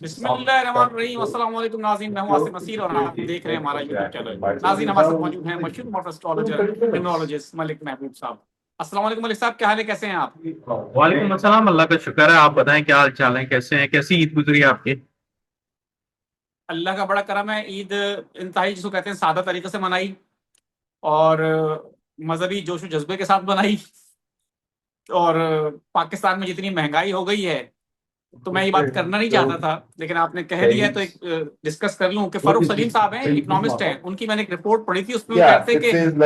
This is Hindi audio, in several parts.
बिस्मिल्लाहिर्रहमानिर्रहीम। अस्सलाम वालेकुम नाज़रीन, मैं हूं आसिम नसीर और आप देख रहे हैं हमारा यूट्यूब चैनल। नाज़रीन, हमारे साथ मौजूद हैं मशहूर एस्ट्रोलॉजर न्यूमरोलॉजिस्ट मलिक महबूब साहब। अस्सलाम वालेकुम मलिक साहब, क्या हाल है, कैसे हैं आप? वालेकुम अस्सलाम। अल्लाह का शुक्र है। आप बताएं क्या हाल चाल है, कैसे हैं, कैसी ईद गुजरी आपकी? अल्लाह का बड़ा करम है। ईद इंतहाई जिसको कहते हैं सादा तरीके से मनाई और मजहबी जोश व जज्बे के साथ बनाई। और पाकिस्तान में जितनी महंगाई हो गई है, तो मैं ये बात करना नहीं चाहता था, लेकिन आपने कह दिया है तो एक डिस्कस कर लूं कि फारूक सलीम साहब हैं, इकोनॉमिस्ट हैं। उनकी मैंने एक रिपोर्ट पढ़ी थी, उसमें वो कहते हैं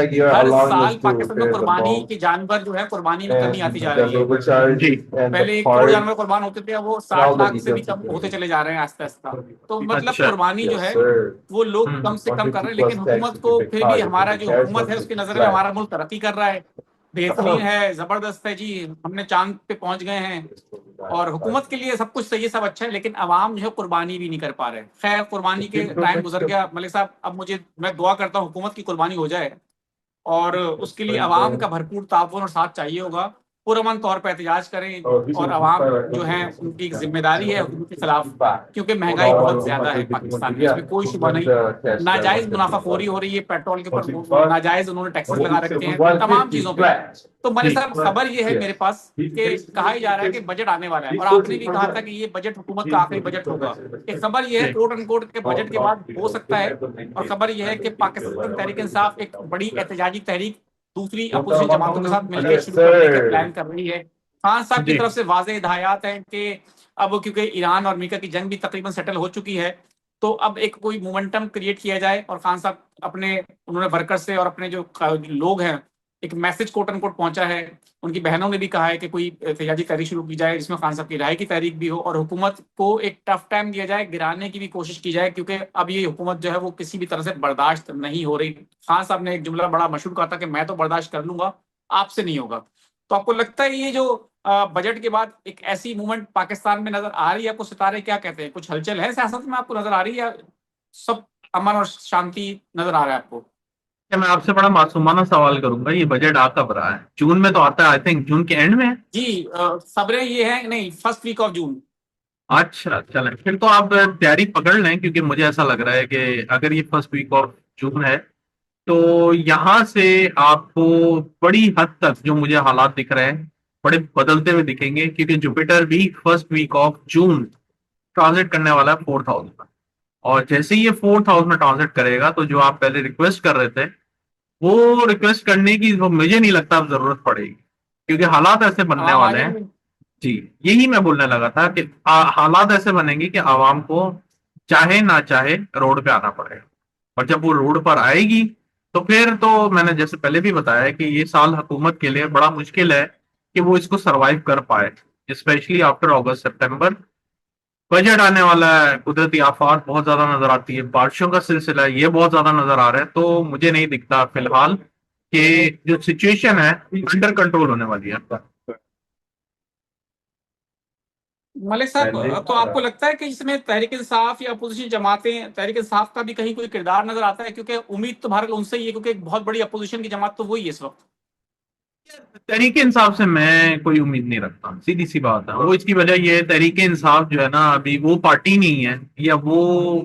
कि हर साल पाकिस्तान में कुर्बानी के जानवर जो है, कुर्बानी में कमी आती जा रही है। जी। पहले 1 करोड़ जानवर कुर्बान होते थे, अब वो 60 लाख से भी कम होते चले जा रहे हैं आस्ते आस्ते। तो मतलब अच्छा। कुर्बानी जो है वो लोग कम से कम कर रहे हैं, लेकिन हुकूमत को फिर भी, हमारा जो हुकूमत है उसकी नजर में हमारा मुल्क तरक्की कर रहा है, बेहतरीन है, जबरदस्त है जी, हमने चांद पे पहुंच गए हैं और हुकूमत के लिए सब कुछ सही है, सब अच्छा है, लेकिन अवाम जो है कुर्बानी भी नहीं कर पा रहे। खैर, कुर्बानी के टाइम गुजर गया मलिक साहब। अब मैं दुआ करता हूँ हुकूमत की कुर्बानी हो जाए और उसके लिए अवाम का भरपूर ताउन और साथ चाहिए होगा। पुरअमन तौर पर एहतजाज करें और अवाम जो है उनकी एक जिम्मेदारी है हुकूमत के खिलाफ, क्योंकि महंगाई बहुत ज्यादा है पाकिस्तान में, इसमें कोई शुबा नहीं। नाजायज मुनाफाखोरी हो रही है, पेट्रोल के ऊपर नाजायज उन्होंने टैक्सेस लगा रखे हैं, तमाम चीजों पे। तो मेरे जी। साहब, खबर ये है मेरे पास कि कहा ही जा रहा है कि बजट आने वाला है, और आपने भी कहा था कि ये बजट हुकूमत का आखिरी बजट होगा। एक खबर ये है, जी। कोट अनकोट, के बजट के बाद हो सकता है। और खबर यह है कि पाकिस्तान तहरीक इंसाफ एक बड़ी एहतजाजी तहरीक दूसरी अपोजिशन जमातों के साथ मिलकर शुरू करने का प्लान कर रही है। खान साहब की जी। तरफ से वाज़ेह हिदायत है कि अब क्योंकि ईरान और अमेरिका की जंग भी तकरीबन सेटल हो चुकी है, तो अब एक कोई मोमेंटम क्रिएट किया जाए। और खान साहब अपने, उन्होंने वर्कर से और अपने जो लोग हैं, एक मैसेज कोट अनकोट पहुंचा है। उनकी बहनों ने भी कहा है कि कोई एहतजाजी तहरीक शुरू की जाए जिसमें खान साहब की राय की तहरीक भी हो, और हुकूमत को एक टफ टाइम दिया जाए, गिराने की भी कोशिश की जाए, क्योंकि अब ये हुकूमत जो है वो किसी भी तरह से बर्दाश्त नहीं हो रही। खान साहब ने एक जुमला बड़ा मशहूर कहा था कि मैं तो बर्दाश्त कर लूंगा, आपसे नहीं होगा। तो आपको लगता है ये जो बजट के बाद एक ऐसी मूवमेंट पाकिस्तान में नजर आ रही है? आपको सितारे क्या कहते हैं, कुछ हलचल है सियासत में, आपको नजर आ रही है, या सब अमन और शांति नजर आ रहा है आपको? क्या मैं आपसे बड़ा मासूमाना सवाल करूंगा, ये बजट आ कब रहा है? जून में तो आता है, आई थिंक जून के एंड में है। जी, खबरें ये हैं, नहीं, फर्स्ट वीक ऑफ जून। अच्छा, चलें फिर तो आप तैयारी पकड़ लें, क्योंकि मुझे ऐसा लग रहा है कि अगर ये फर्स्ट वीक ऑफ जून है तो यहाँ से आपको बड़ी हद तक जो मुझे हालात दिख रहे हैं बड़े बदलते हुए दिखेंगे, क्योंकि जुपिटर भी first week of June transit करने वाला है 4,000 में। और जैसे ही ये 4,000 में ट्रांजिट करेगा तो जो आप पहले रिक्वेस्ट कर रहे थे वो रिक्वेस्ट करने की वो मुझे नहीं लगता अब जरूरत पड़ेगी, क्योंकि हालात ऐसे बनने आवाम आ वाले हैं। जाएंगे। जी। यही मैं बोलने लगा था कि हालात ऐसे बनेंगे कि आवाम को चाहे ना चाहे रोड पे आना पड़ेगा। और जब वो रोड पर आएगी तो फिर तो मैंने जैसे पहले भी बताया कि ये साल हुकूमत के लिए बड़ा मुश्किल है कि वो इसको सरवाइव कर पाए, स्पेशली आफ्टर अगस्त सितंबर। बजट आने वाला है, कुदरती आफात बहुत ज्यादा नजर आती है, बारिशों का सिलसिला है, ये बहुत ज्यादा नजर आ रहा है। तो मुझे नहीं दिखता फिलहाल कि जो सिचुएशन है अंडर कंट्रोल होने वाली है। मलिक साहब, तो आपको लगता है कि इसमें तहरीक इंसाफ या अपोजिशन जमातें, तहरीक इंसाफ का भी कहीं कोई किरदार नजर आता है? क्योंकि उम्मीद तो भारत उनसे ही है, क्योंकि एक बहुत बड़ी अपोजिशन की जमात तो वही है इस वक्त। तहरीके इंसाफ से मैं कोई उम्मीद नहीं रखता, सीधी सी बात है। वो इसकी वजह ये है, तहरीके इंसाफ जो है ना, अभी वो पार्टी नहीं है, या वो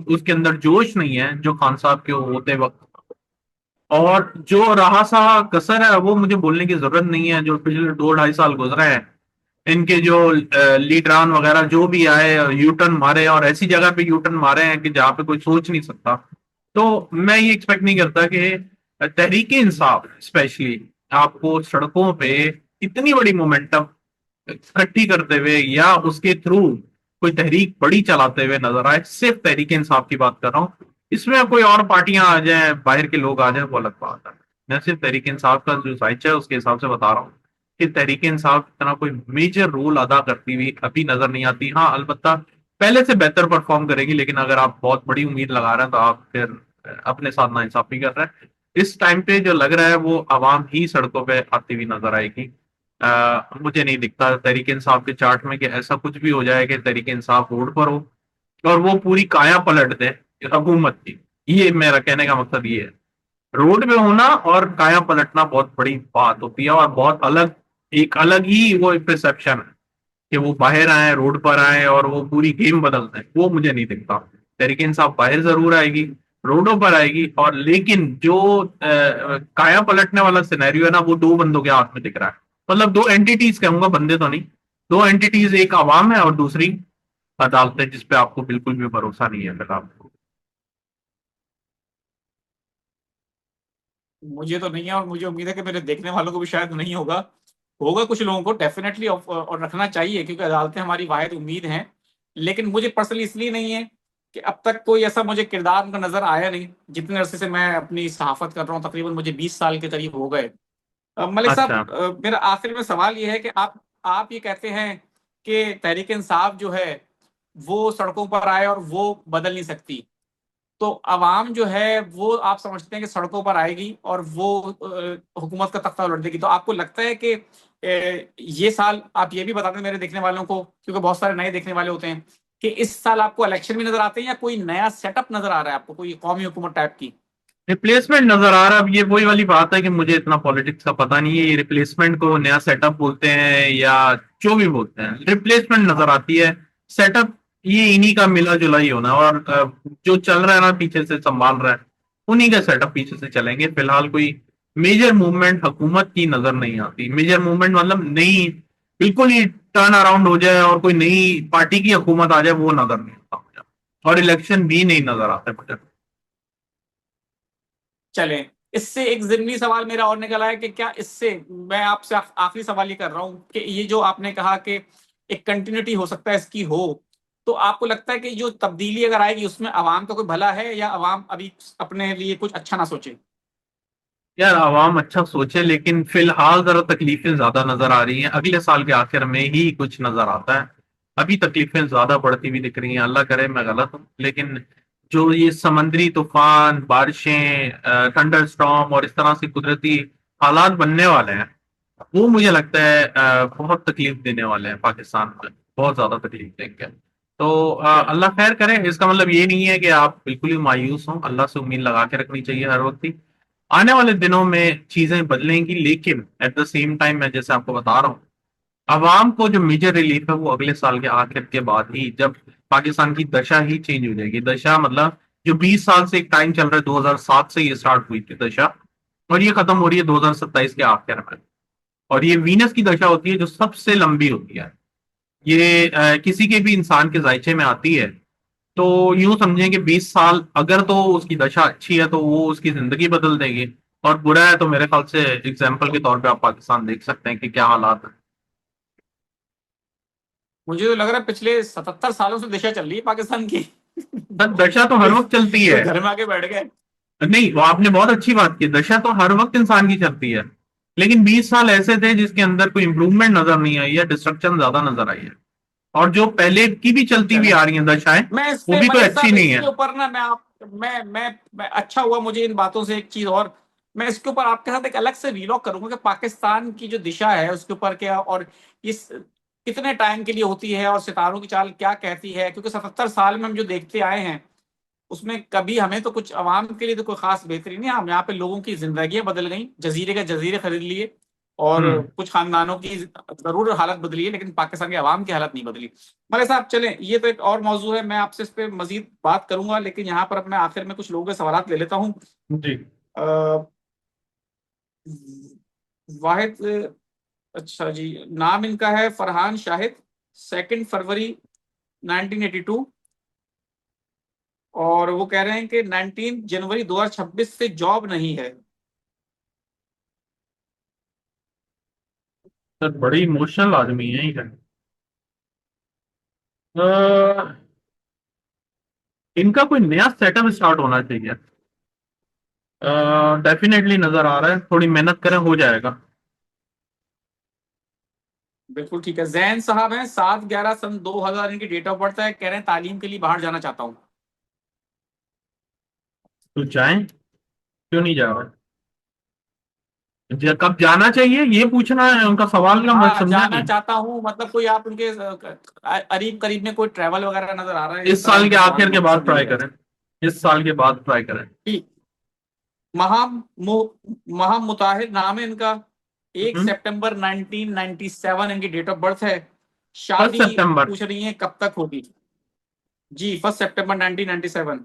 उसके अंदर जोश नहीं है जो खान साहब के होते वक्त। और जो रहा सा कसर है वो मुझे बोलने की जरूरत नहीं है, जो पिछले 2-2.5 साल गुजरे हैं, इनके जो लीडरान वगैरह जो भी आए यू टर्न मारे, और ऐसी जगह पे यू टर्न मारे हैं कि जहाँ पे कोई सोच नहीं सकता। तो मैं ये एक्सपेक्ट नहीं करता कि तहरीक इंसाफ स्पेशली आपको सड़कों पे इतनी बड़ी मोमेंटम इकट्ठी करते हुए या उसके थ्रू कोई तहरीक बड़ी चलाते हुए नजर आए। सिर्फ तहरीक इंसाफ की बात कर रहा हूँ, इसमें कोई और पार्टियां आ जाए, बाहर के लोग आ जाए, वो अलग बात है। मैं सिर्फ तहरीक इंसाफ का जो साइच है उसके हिसाब से बता रहा हूँ कि तहरीक इंसाफ इतना कोई मेजर रोल अदा करती हुई अभी नजर नहीं आती। हाँ, अलबत्ता पहले से बेहतर परफॉर्म करेगी, लेकिन अगर आप बहुत बड़ी उम्मीद लगा रहे हैं तो आप फिर अपने साथ नाइंसाफी कर रहे हैं। इस टाइम पे जो लग रहा है वो आवाम ही सड़कों पे आती हुई नजर आएगी। मुझे नहीं दिखता तहरीक इंसाफ के चार्ट में कि ऐसा कुछ भी हो जाए कि तहरीक इंसाफ रोड पर हो और वो पूरी काया पलट दे हुकूमत की। ये मेरा कहने का मकसद ये है। रोड पे होना और काया पलटना बहुत बड़ी बात होती है, और बहुत अलग, एक अलग ही वो परसेप्शन है। कि वो बाहर आए, रोड पर आए और वो पूरी गेम बदल दें, वो मुझे नहीं दिखता। तहरीक इंसाफ बाहर जरूर आएगी, रोडों पर आएगी, और लेकिन जो काया पलटने वाला सिनेरियो है ना, वो दो बंदों के हाथ में दिख रहा है। मतलब दो एंटिटीज कहूंगा, बंदे तो नहीं, दो एंटिटीज, एक आवाम है और दूसरी अदालतें, जिसपे आपको बिल्कुल भी भरोसा नहीं है फिलहाल। मुझे तो नहीं है, और मुझे उम्मीद है कि मेरे देखने वालों को भी शायद नहीं होगा। होगा कुछ लोगों को डेफिनेटली, और रखना चाहिए, क्योंकि अदालतें हमारी वाहिद उम्मीद हैं। लेकिन मुझे पर्सनली इसलिए नहीं है कि अब तक कोई ऐसा मुझे किरदार उनका नजर आया नहीं। जितने अरसे से मैं अपनी सहाफत कर रहा हूँ, तकरीबन मुझे 20 साल के करीब हो गए। मलिक अच्छा। साहब, मेरा आखिर में सवाल ये है कि आप ये कहते हैं कि तहरीक इंसाफ जो है वो सड़कों पर आए और वो बदल नहीं सकती। तो अवाम जो है वो आप समझते हैं कि सड़कों पर आएगी और वो हुकूमत का तख्ता उलट देगी। तो आपको लगता है कि ये साल, आप ये भी बता दें मेरे देखने वालों को, क्योंकि बहुत सारे नए देखने वाले होते हैं, कि इस साल आपको इलेक्शन भी नजर आते हैं या कोई नया सेटअप नजर आ रहा है आपको, कोई कौमी हुकूमत टाइप की? रिप्लेसमेंट नजर आ रहा है। अब ये वही वाली बात है कि मुझे इतना पॉलिटिक्स का पता नहीं है, ये रिप्लेसमेंट को नया सेटअप बोलते हैं या जो भी बोलते हैं, रिप्लेसमेंट नजर आती है। सेटअप ये इन्हीं का मिला जुला ही होना, और जो चल रहा है ना पीछे से संभाल रहा है, उन्हीं का सेटअप पीछे से चलेंगे। फिलहाल कोई मेजर मूवमेंट हुकूमत की नजर नहीं आती। मेजर मूवमेंट मतलब नई, बिल्कुल ही टर्न अराउंड हो जाए और कोई नई पार्टी की हुकूमत आ जाए, वो नजर नहीं आता मुझे, और इलेक्शन भी नहीं नजर आते मुझे। चलें, इससे एक जिमनी सवाल मेरा और निकला है कि क्या इससे, मैं आपसे आखिरी सवाल ये कर रहा हूं कि ये जो आपने कहा कि एक कंटिन्यूटी हो सकता है इसकी हो, तो आपको लगता है कि जो तब्दीली अगर आएगी उसमें अवाम का कोई भला है, या अवाम अभी अपने लिए कुछ अच्छा ना सोचे? यार आवाम अच्छा सोचे, लेकिन फिलहाल जरा तकलीफें ज्यादा नजर आ रही हैं। अगले साल के आखिर में ही कुछ नजर आता है। अभी तकलीफें ज्यादा बढ़ती हुई दिख रही हैं। अल्लाह करे मैं गलत हूँ, लेकिन जो ये समंदरी तूफान, बारिशें, थंडर स्टॉर्म और इस तरह से कुदरती हालात बनने वाले हैं, वो मुझे लगता है बहुत तकलीफ देने वाले हैं पाकिस्तान में। बहुत ज्यादा तकलीफ देंगे। तो चलें। अल्लाह खैर करे। इसका मतलब ये नहीं है कि आप बिल्कुल ही मायूस हों। अल्लाह से उम्मीद लगा के रखनी चाहिए हर वक्त ही। आने वाले दिनों में चीजें बदलेंगी, लेकिन एट द सेम टाइम मैं जैसे आपको बता रहा हूँ, अवाम को जो मेजर रिलीफ है वो अगले साल के आखिर के बाद ही, जब पाकिस्तान की दशा ही चेंज हो जाएगी। दशा मतलब जो 20 साल से एक टाइम चल रहा है, 2007 से ये स्टार्ट हुई थी दशा, और ये खत्म हो रही है 2027 के आखिर में। और ये वीनस की दशा होती है जो सबसे लंबी होती है। ये किसी के भी इंसान के जायचे में आती है। तो यूं समझें कि 20 साल अगर तो उसकी दशा अच्छी है तो वो उसकी जिंदगी बदल देगी, और बुरा है तो मेरे ख्याल से एग्जाम्पल के तौर पे आप पाकिस्तान देख सकते हैं कि क्या हालात है। मुझे तो लग रहा है पिछले 77 सालों से दिशा चल रही है पाकिस्तान की। सर दशा तो हर कोई वक्त चलती कोई है। घर में आके बैठ गए। नहीं, वो आपने बहुत अच्छी बात की, दशा तो हर वक्त इंसान की चलती है। लेकिन 20 साल ऐसे थे जिसके अंदर कोई इंप्रूवमेंट नजर नहीं आई है, डिस्ट्रक्शन ज्यादा नजर आई है। और जो पहले की भी चलती हुई चलें, आ रही है दशाएं, मैं इस वो पे भी कोई मलिक अच्छी साहब नहीं है। इसके ऊपर ना, मैं अच्छा हुआ मुझे इन बातों से एक चीज और, मैं इसके ऊपर आपके साथ एक अलग से वीलॉग करूंगा कि पाकिस्तान की जो दिशा है उसके ऊपर क्या, और इस कितने टाइम के लिए होती है, और सितारों की चाल क्या कहती है। क्योंकि 77 साल में हम जो देखते आए हैं उसमें कभी हमें तो कुछ अवाम के लिए तो कोई खास बेहतरी नहीं। हम यहाँ पे लोगों की जिंदगियां बदल गई, जजीरे के जजीरे खरीद लिए, और हम्म। कुछ खानदानों की जरूर हालत बदली है, लेकिन पाकिस्तान के अवाम की हालत नहीं बदली। मगर साहब चलें, ये तो एक और मौजू है, मैं आपसे इस पे मजीद बात करूंगा, लेकिन यहाँ पर अब मैं आखिर में कुछ लोगों के सवाल ले लेता हूँ। जी। अ, वाहिद, अच्छा जी, नाम इनका है फरहान शाहिद, 2 फरवरी 1982, और वो कह रहे हैं कि 19 जनवरी 2026 से जॉब नहीं है। सर बड़ी इमोशनल आदमी है ये। इनका कोई नया सेटअप स्टार्ट होना चाहिए। डेफिनेटली नजर आ रहा है, थोड़ी मेहनत करें हो जाएगा। बिल्कुल ठीक है। जैन साहब हैं, 7/11/2000 इनकी डेट ऑफ बर्थ है, कह रहे हैं तालीम के लिए बाहर जाना चाहता हूँ। तो जाएं, क्यों नहीं जा रहा? कब जाना चाहिए ये पूछना है उनका सवाल, का मैं हाँ, समझा जाना नहीं। चाहता हूँ मतलब कोई आप उनके करीब करीब में कोई ट्रैवल वगैरह नजर आ रहा है, इस इस तरह साल के उनके सवाल आखिर के बाद मकसद ट्राई ये है। करें। इस साल के बाद ट्राई करें। ठीक। महा महा मुताहिर नाम है इनका, एक हम्म। सितंबर 1997 इनकी डेट ऑफ बर्थ है, शादी 1 सितंबर। पूछ रही है कब तक होगी। जी 1 सितंबर 1997।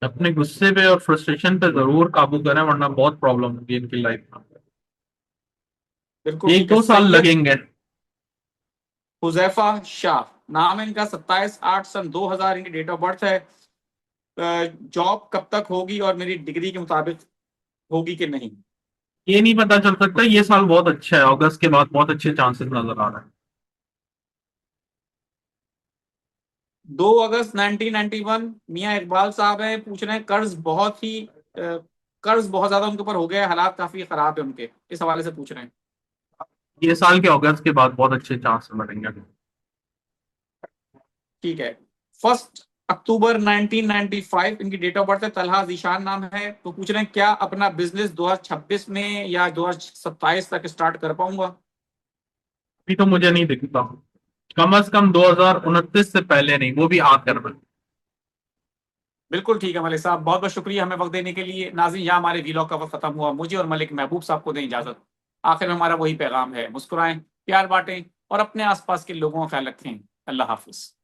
अपने गुस्से पे और फ्रस्ट्रेशन पे जरूर काबू करें, वरना बहुत प्रॉब्लम होगी इनकी लाइफ में। बिल्कुल एक ठीक है। दो साल सैयद लगेंगे। हुजैफा शाह नाम है इनका, 27/8/2000 इनकी डेट ऑफ बर्थ है। जॉब कब तक होगी और मेरी डिग्री के मुताबिक होगी कि नहीं। ये नहीं पता चल सकता, ये साल बहुत अच्छा है, अगस्त के बाद बहुत अच्छे चांसेस नजर आ रहे हैं। 2 अगस्त 1991 मियां इकबाल साहब है, पूछ रहे हैं कर्ज बहुत ज्यादा उनके ऊपर हो गया है, हालात काफी खराब है उनके, इस हवाले से पूछ रहे हैं। ये साल के अगस्त के बाद बहुत अच्छे चांसेस बढ़ेंगे। ठीक है। 1 अक्टूबर 1995 इनकी डेट ऑफ बर्थ है, तलहा जीशान नाम है। तो पूछ रहे हैं क्या अपना बिजनेस 2026 में या 2027 तक स्टार्ट कर पाऊंगा। अभी तो मुझे नहीं दिखता, कम से कम 2029 से पहले नहीं, वो भी आखिर में। बिल्कुल ठीक है मलिक साहब, बहुत बहुत शुक्रिया हमें वक्त देने के लिए। नाज़रीन, यहाँ हमारे वीलॉग का वक्त खत्म हुआ। मुझे और मलिक महबूब साहब को दें इजाजत। आखिर में हमारा वही पैगाम है, मुस्कुराएं, प्यार बांटें और अपने आसपास के लोगों का ख्याल रखें। अल्लाह हाफिज।